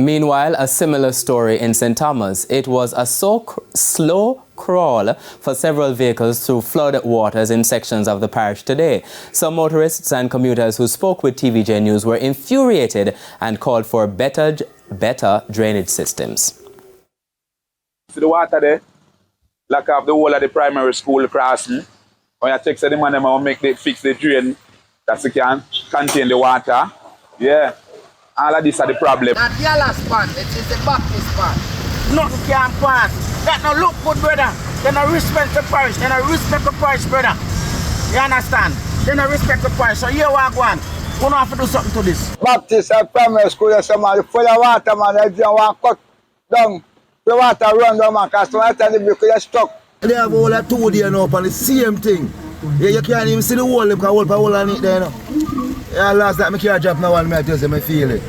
Meanwhile, a similar story in St. Thomas. It was a slow crawl for several vehicles through flooded waters in sections of the parish today. Some motorists and commuters who spoke with TVJ News were infuriated and called for better drainage systems. See the water there? Like of the whole of the primary school crossing. When you check the man them and fix the drain that you can contain the water. Yeah. All of this are the problem. Not the last part, it is the Baptist part. Nothing can pass. That no look good, brother. They no respect the parish. They no respect the parish, brother. You understand? They no respect the parish. So here we are going. We don't have to do something to this. Baptist and primary school, there's some full of water, man. They want to cut down. The water run down, man, because sometimes the vehicle is stuck. They have all that 2 days now on the same thing. Yeah, you can't even see the wall, because the wall on it there now. Yeah, last night I can't drop now and I tell you, I feel it.